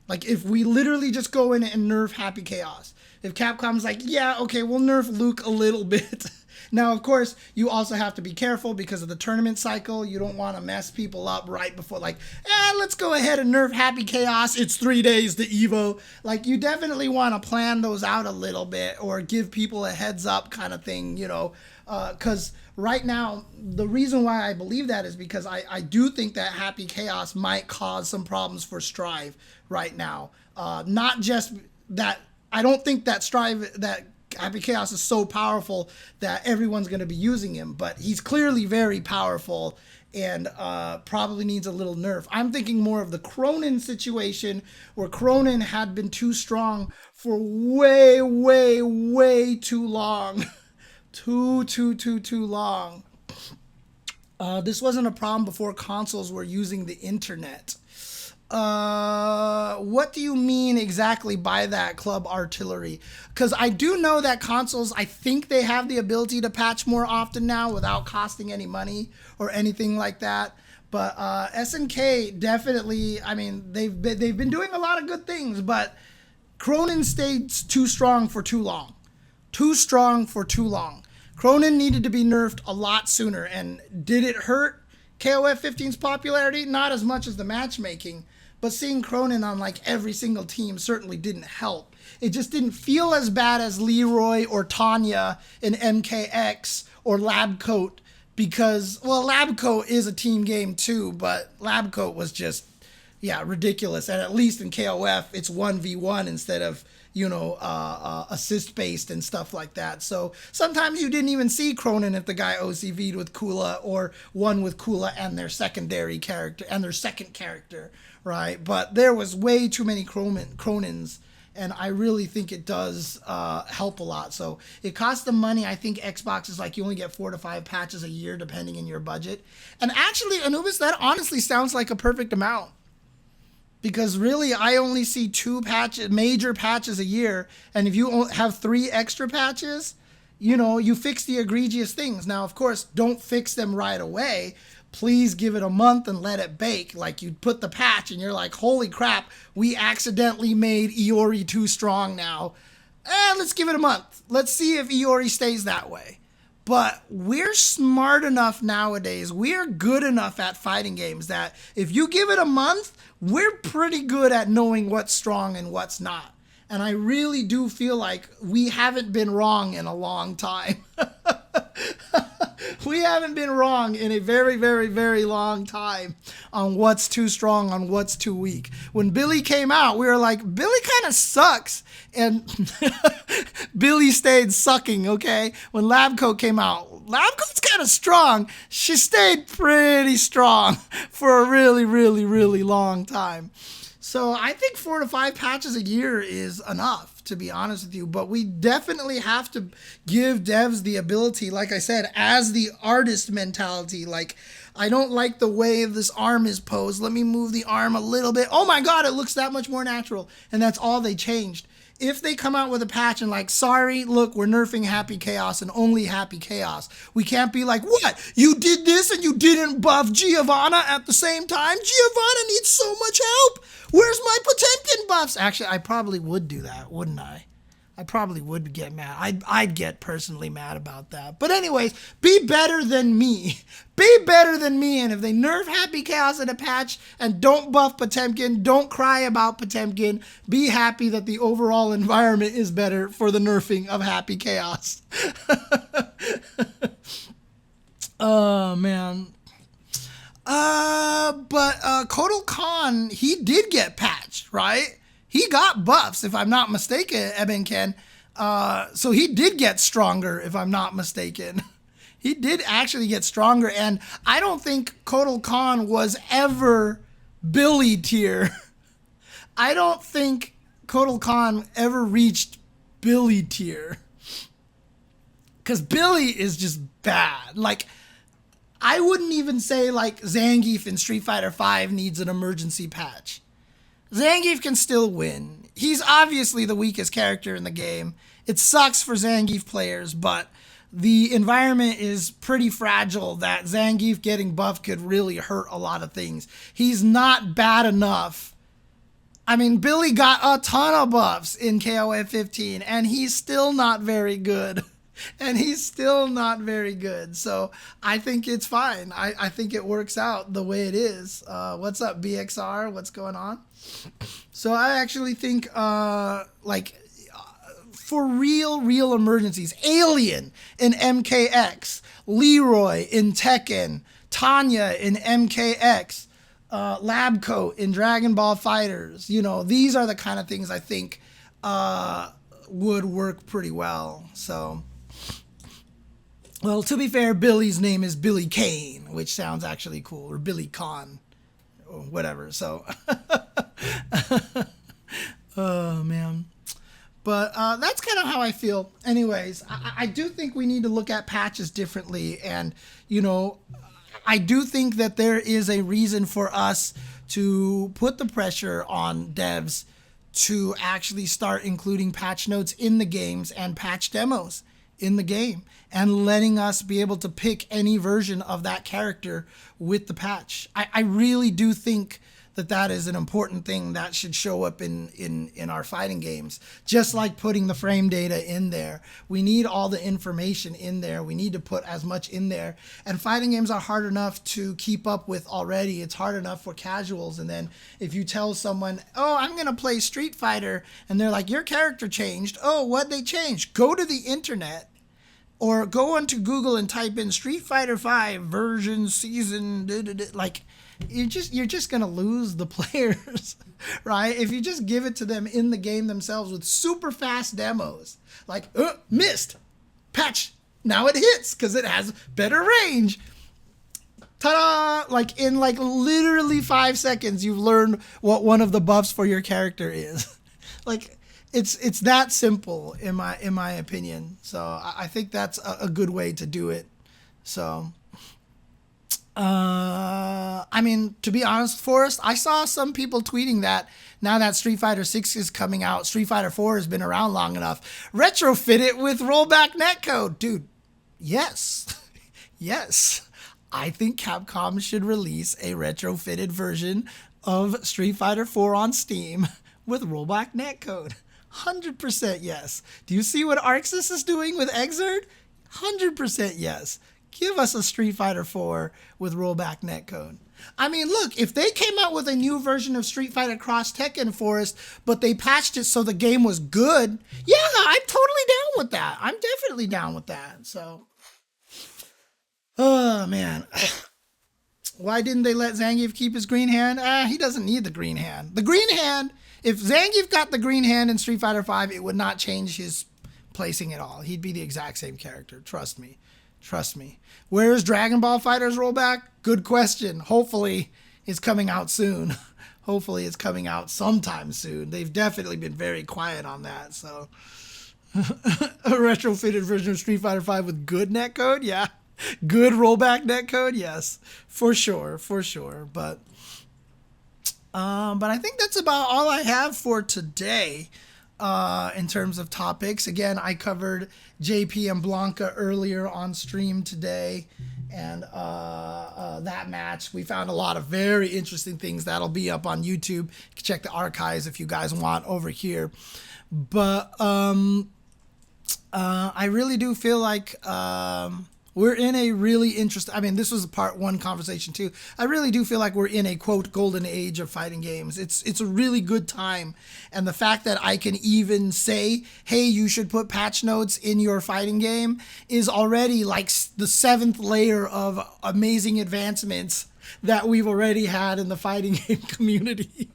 Like, if we literally just go in and nerf Happy Chaos. If Capcom's like, yeah, okay, we'll nerf Luke a little bit. Now, of course, you also have to be careful because of the tournament cycle. You don't want to mess people up right before, like, let's go ahead and nerf Happy Chaos. It's 3 days to Evo. Like, you definitely want to plan those out a little bit or give people a heads up kind of thing, you know, because right now, the reason why I believe that is because I do think that Happy Chaos might cause some problems for Strive right now. Not just that, I don't think that that Happy Chaos is so powerful that everyone's going to be using him, but he's clearly very powerful and probably needs a little nerf. I'm thinking more of the Cronin situation, where Cronin had been too strong for way, way, way too long. Too long. This wasn't a problem before consoles were using the internet. What do you mean exactly by that, Club Artillery? Because I do know that consoles, I think they have the ability to patch more often now without costing any money or anything like that. But SNK definitely, I mean, they've been doing a lot of good things, but Cronin stayed too strong for too long. Too strong for too long. Cronin needed to be nerfed a lot sooner. And did it hurt? KOF 15's popularity, not as much as the matchmaking, but seeing Cronin on like every single team certainly didn't help. It just didn't feel as bad as Leroy or Tanya in MKX or Labcoat because, well, Labcoat is a team game too, but Labcoat was just, yeah, ridiculous. And at least in KOF, it's 1v1 instead of, assist-based and stuff like that. So sometimes you didn't even see Cronin if the guy OCV'd with Kula or won with Kula and their secondary character and their second character, right? But there was way too many Cronins, and I really think it does help a lot. So it costs them money. I think Xbox is like you only get 4 to 5 patches a year depending on your budget. And actually, Anubis, that honestly sounds like a perfect amount. Because really, I only see 2 major patches a year. And if you have 3 extra patches, you fix the egregious things. Now, of course, don't fix them right away. Please give it a month and let it bake. Like you put the patch and you're like, holy crap, we accidentally made Iori too strong now. Let's give it a month. Let's see if Iori stays that way. But we're smart enough nowadays, we're good enough at fighting games that if you give it a month, we're pretty good at knowing what's strong and what's not. And I really do feel like we haven't been wrong in a long time. We haven't been wrong in a very, very, very long time on what's too strong, on what's too weak. When Billy came out, we were like, Billy kind of sucks. And Billy stayed sucking, okay? When Labcoat came out, Labcoat's kind of strong. She stayed pretty strong for a really, really, really long time. So I think 4 to 5 patches a year is enough, to be honest with you. But we definitely have to give devs the ability, like I said, as the artist mentality. Like, I don't like the way this arm is posed. Let me move the arm a little bit. Oh my God, it looks that much more natural. And that's all they changed. If they come out with a patch and like, sorry, look, we're nerfing Happy Chaos and only Happy Chaos. We can't be like, what? You did this and you didn't buff Giovanna at the same time? Giovanna needs so much help. Where's my Potemkin buffs? Actually, I probably would do that, wouldn't I? I probably would get mad. I'd get personally mad about that. But anyways, be better than me. Be better than me. And if they nerf Happy Chaos in a patch and don't buff Potemkin, don't cry about Potemkin. Be happy that the overall environment is better for the nerfing of Happy Chaos. Oh, man. But Kotal Khan, he did get patched, right? He got buffs, if I'm not mistaken, Ebenken. So he did get stronger, if I'm not mistaken. He did actually get stronger, and I don't think Kotal Khan was ever Billy tier. I don't think Kotal Khan ever reached Billy tier. Because Billy is just bad. Like, I wouldn't even say, like, Zangief in Street Fighter V needs an emergency patch. Zangief can still win. He's obviously the weakest character in the game. It sucks for Zangief players, but the environment is pretty fragile that Zangief getting buffed could really hurt a lot of things. He's not bad enough. I mean, Billy got a ton of buffs in KOF 15, and he's still not very good. And he's still not very good. So I think it's fine. I think it works out the way it is. What's up, BXR? What's going on? So I actually think, for real emergencies, Alien in MKX, Leroy in Tekken, Tanya in MKX, Labcoat in Dragon Ball Fighters. These are the kind of things I think would work pretty well. So... Well, to be fair, Billy's name is Billy Kane, which sounds actually cool, or Billy Khan, or whatever. So, oh man, but that's kind of how I feel. Anyways, I do think we need to look at patches differently, and I do think that there is a reason for us to put the pressure on devs to actually start including patch notes in the games and patch demos in the game, and letting us be able to pick any version of that character with the patch. I really do think that is an important thing that should show up in our fighting games. Just like putting the frame data in there. We need all the information in there. We need to put as much in there. And fighting games are hard enough to keep up with already. It's hard enough for casuals. And then if you tell someone, oh, I'm going to play Street Fighter, and they're like, your character changed. Oh, what'd they change? Go to the internet. Or go onto Google and type in Street Fighter 5 version season, like you're just gonna lose the players, right? If you just give it to them in the game themselves with super fast demos, like missed, patch, now it hits because it has better range. Ta-da! Like in like literally 5 seconds, you've learned what one of the buffs for your character is. Like. It's that simple in my opinion. So I think that's a good way to do it. So, I mean, to be honest, Forrest, I saw some people tweeting that now that Street Fighter 6 is coming out, Street Fighter 4 has been around long enough. Retrofit it with rollback netcode. Dude, yes. Yes. I think Capcom should release a retrofitted version of Street Fighter 4 on Steam with rollback netcode. 100% yes. Do you see what Arxis is doing with Exert? 100% yes. Give us a Street Fighter 4 with rollback netcode. I mean, look, if they came out with a new version of Street Fighter Cross Tekken Forest, but they patched it so the game was good, yeah, I'm totally down with that. I'm definitely down with that. So, oh, man. Why didn't they let Zangief keep his green hand? He doesn't need the green hand. The green hand... If Zangief got the green hand in Street Fighter V, it would not change his placing at all. He'd be the exact same character. Trust me. Trust me. Where is Dragon Ball FighterZ rollback? Good question. Hopefully it's coming out soon. Hopefully it's coming out sometime soon. They've definitely been very quiet on that. So a retrofitted version of Street Fighter V with good netcode? Yeah. Good rollback netcode? Yes. For sure. For sure. But I think that's about all I have for today in terms of topics. Again, I covered JP and Blanca earlier on stream today, and that match. We found a lot of very interesting things that'll be up on YouTube. You can check the archives if you guys want over here. But I really do feel like... we're in a really interesting... I mean, this was a part one conversation too. I really do feel like we're in a, quote, golden age of fighting games. It's a really good time. And the fact that I can even say, hey, you should put patch notes in your fighting game is already like the 7th layer of amazing advancements that we've already had in the fighting game community.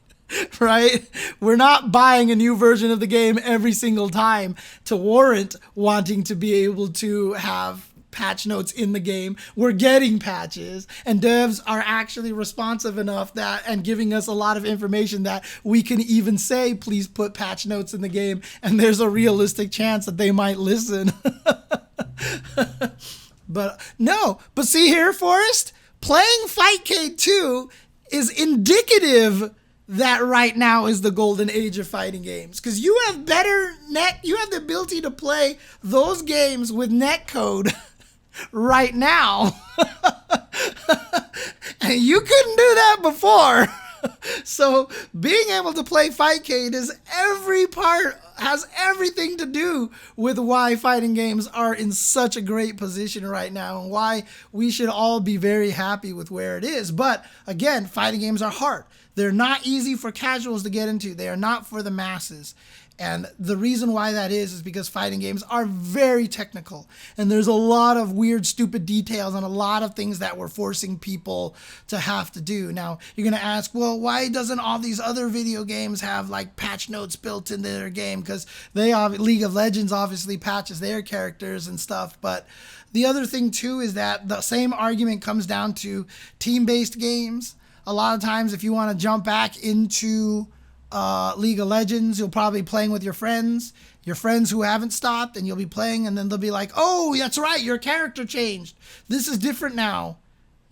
Right? We're not buying a new version of the game every single time to warrant wanting to be able to have patch notes in the game. We're getting patches, and devs are actually responsive enough that and giving us a lot of information that we can even say, please put patch notes in the game, and there's a realistic chance that they might listen. But see here, Forrest, playing Fightcade 2 is indicative that right now is the golden age of fighting games, because you have better you have the ability to play those games with netcode right now. And you couldn't do that before. So being able to play Fightcade has everything to do with why fighting games are in such a great position right now and why we should all be very happy with where it is. But again, fighting games are hard. They're not easy for casuals to get into. They are not for the masses. And the reason why that is because fighting games are very technical. And there's a lot of weird, stupid details and a lot of things that we're forcing people to have to do. Now, you're going to ask, well, why doesn't all these other video games have like patch notes built into their game? Because League of Legends obviously patches their characters and stuff. But the other thing too is that the same argument comes down to team-based games. A lot of times if you want to jump back into League of Legends, you'll probably be playing with your friends who haven't stopped, and you'll be playing, and then they'll be like, oh, that's right, your character changed. This is different now.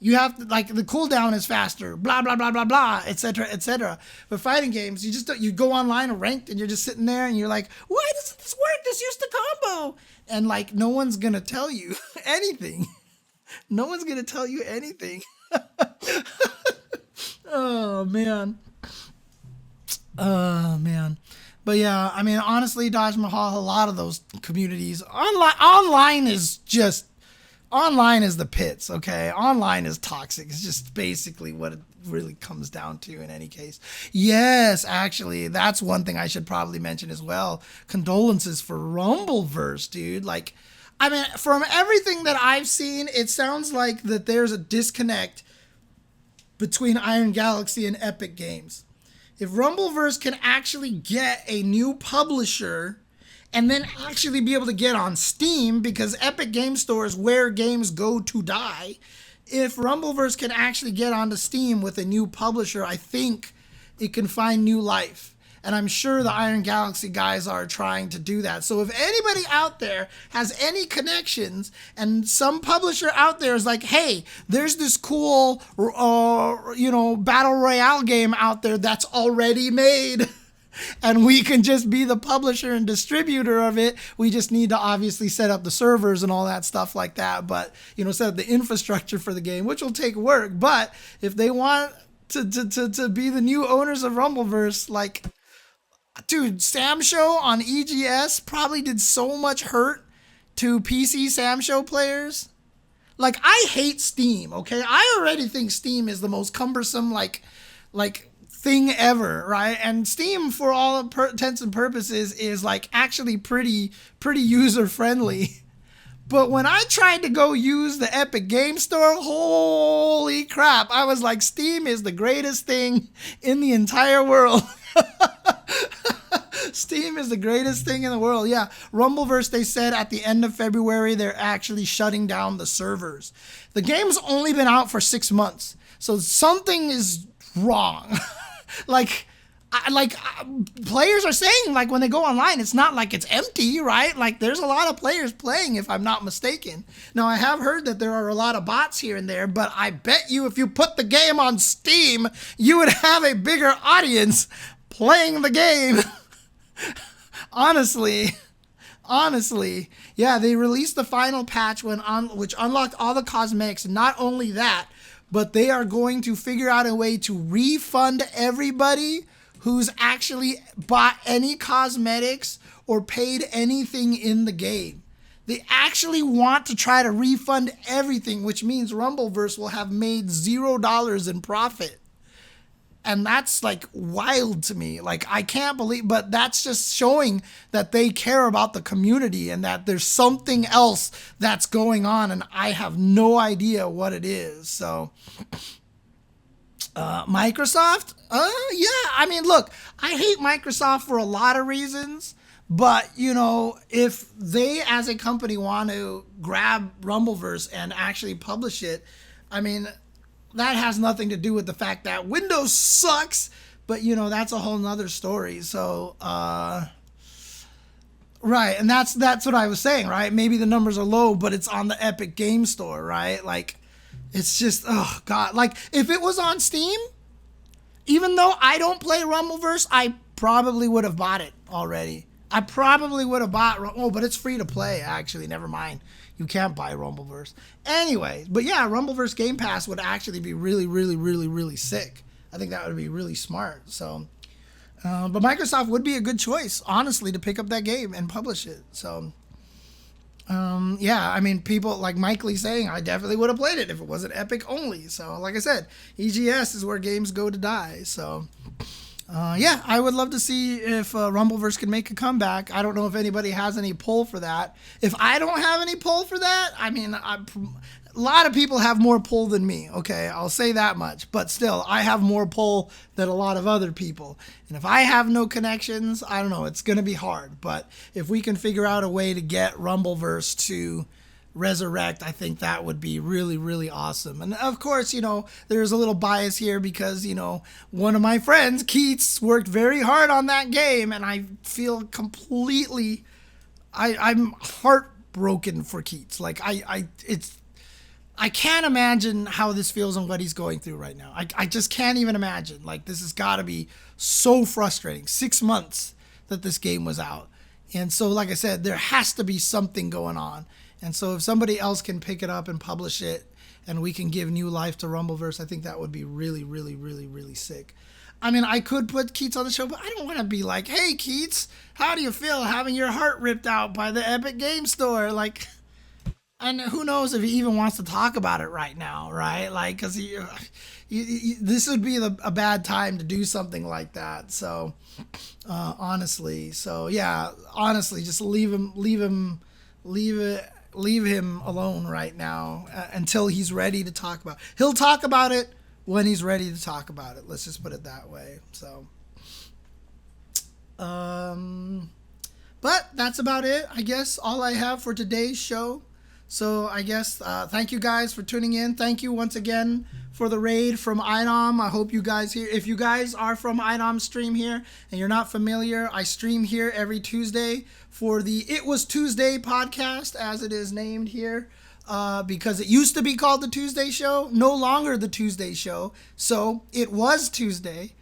You have to, like, the cooldown is faster, blah, blah, blah, blah, blah, etc., etc. But fighting games, you go online and ranked, and you're just sitting there, and you're like, why doesn't this work? This used to combo. And, like, no one's going to tell you anything. No one's going to tell you anything. Oh man. Oh man. But yeah, I mean, honestly, Dodge Mahal, a lot of those communities online is the pits. Okay, online is toxic. It's just basically what it really comes down to in any case. Yes, actually, that's one thing I should probably mention as well. Condolences for Rumbleverse, dude. Like, I mean, from everything that I've seen, it sounds like that there's a disconnect between Iron Galaxy and Epic Games. If Rumbleverse can actually get a new publisher and then actually be able to get on Steam, because Epic Game Store is where games go to die, if Rumbleverse can actually get onto Steam with a new publisher, I think it can find new life. And I'm sure the Iron Galaxy guys are trying to do that. So if anybody out there has any connections and some publisher out there is like, hey, there's this cool, battle royale game out there that's already made, and we can just be the publisher and distributor of it. We just need to obviously set up the servers and all that stuff like that. But, set up the infrastructure for the game, which will take work. But if they want to be the new owners of Rumbleverse, like, dude, Sam Show on EGS probably did so much hurt to PC Sam Show players. Like, I hate Steam, okay? I already think Steam is the most cumbersome, like thing ever, right? And Steam, for all intents and purposes, is like actually pretty user friendly. But when I tried to go use the Epic Game Store, holy crap! I was like, Steam is the greatest thing in the entire world. Steam is the greatest thing in the world. Yeah, Rumbleverse, they said at the end of February, they're actually shutting down the servers. The game's only been out for 6 months, so something is wrong. Players are saying, like, when they go online, it's not like it's empty, right? Like, there's a lot of players playing, if I'm not mistaken. Now, I have heard that there are a lot of bots here and there, but I bet you if you put the game on Steam, you would have a bigger audience playing the game. Honestly, yeah, they released the final patch which unlocked all the cosmetics. Not only that, but they are going to figure out a way to refund everybody who's actually bought any cosmetics or paid anything in the game. They actually want to try to refund everything, which means Rumbleverse will have made $0 in profit. And that's like wild to me. Like, I can't believe, but that's just showing that they care about the community and that there's something else that's going on, and I have no idea what it is. So, Microsoft? Yeah, I mean, look, I hate Microsoft for a lot of reasons, but, if they as a company want to grab Rumbleverse and actually publish it, I mean, that has nothing to do with the fact that Windows sucks, but that's a whole nother story. So, right, and that's what I was saying, right? Maybe the numbers are low, but it's on the Epic Game Store, right? Like, it's just, oh god, like, if it was on Steam, even though I don't play Rumbleverse, I probably would have bought it already. I probably would have bought, but it's free to play, actually, never mind. You can't buy Rumbleverse. Anyway, but yeah, Rumbleverse Game Pass would actually be really, really, really, really sick. I think that would be really smart. So, but Microsoft would be a good choice, honestly, to pick up that game and publish it. So, yeah, I mean, people like Mike Lee saying, I definitely would have played it if it wasn't Epic only. So, like I said, EGS is where games go to die. So, yeah, I would love to see if Rumbleverse can make a comeback. I don't know if anybody has any pull for that. If I don't have any pull for that, I mean, a lot of people have more pull than me, okay? I'll say that much. But still, I have more pull than a lot of other people. And if I have no connections, I don't know, it's going to be hard. But if we can figure out a way to get Rumbleverse to resurrect, I think that would be really, really awesome. And of course, there's a little bias here because, one of my friends, Keats, worked very hard on that game, and I feel completely, I'm heartbroken for Keats. Like, I can't imagine how this feels and what he's going through right now. I just can't even imagine. Like, this has got to be so frustrating. 6 months that this game was out. And so, like I said, there has to be something going on. And so if somebody else can pick it up and publish it and we can give new life to Rumbleverse, I think that would be really, really, really, really sick. I mean, I could put Keats on the show, but I don't want to be like, hey, Keats, how do you feel having your heart ripped out by the Epic Game Store? Like, and who knows if he even wants to talk about it right now, right? Like, because this would be a bad time to do something like that. So, honestly, just leave him alone right now until he's ready to talk about it. He'll talk about it when he's ready to talk about it. Let's just put it that way. So, but that's about it. I guess all I have for today's show. So I guess thank you guys for tuning in. Thank you once again for the raid from iDom. I hope you guys here. If you guys are from iDom stream here and you're not familiar, I stream here every Tuesday for the It Was Tuesday podcast, as it is named here. Because it used to be called the Tuesday Show, no longer the Tuesday Show. So it was Tuesday.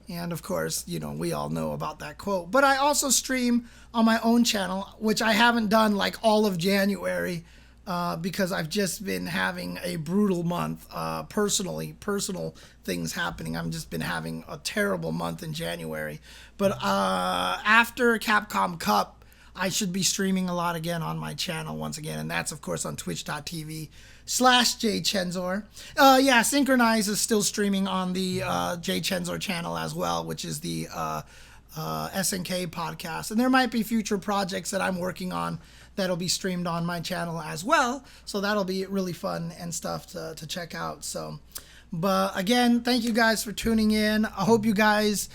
And of course, we all know about that quote. But I also stream on my own channel, which I haven't done like all of January because I've just been having a brutal month. Personal things happening. I've just been having a terrible month in January. But after Capcom Cup, I should be streaming a lot again on my channel once again, and that's, of course, on twitch.tv/jchenzor. Synchronize is still streaming on the jchenzor channel as well, which is the SNK podcast. And there might be future projects that I'm working on that'll be streamed on my channel as well, so that'll be really fun and stuff to check out. So, but again, thank you guys for tuning in. I hope you guys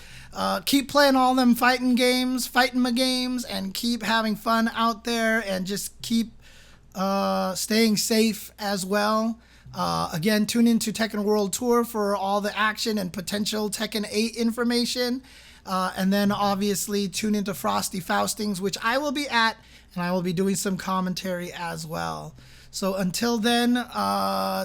keep playing all them fighting my games, and keep having fun out there, and just keep staying safe as well. Again, tune into Tekken World Tour for all the action and potential Tekken 8 information. And then obviously tune into Frosty Faustings, which I will be at, and I will be doing some commentary as well. So until then,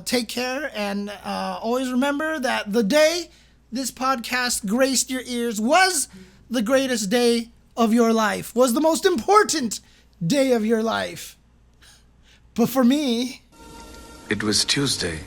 take care, and always remember that the day this podcast graced your ears was the greatest day of your life, was the most important day of your life. But for me, it was Tuesday.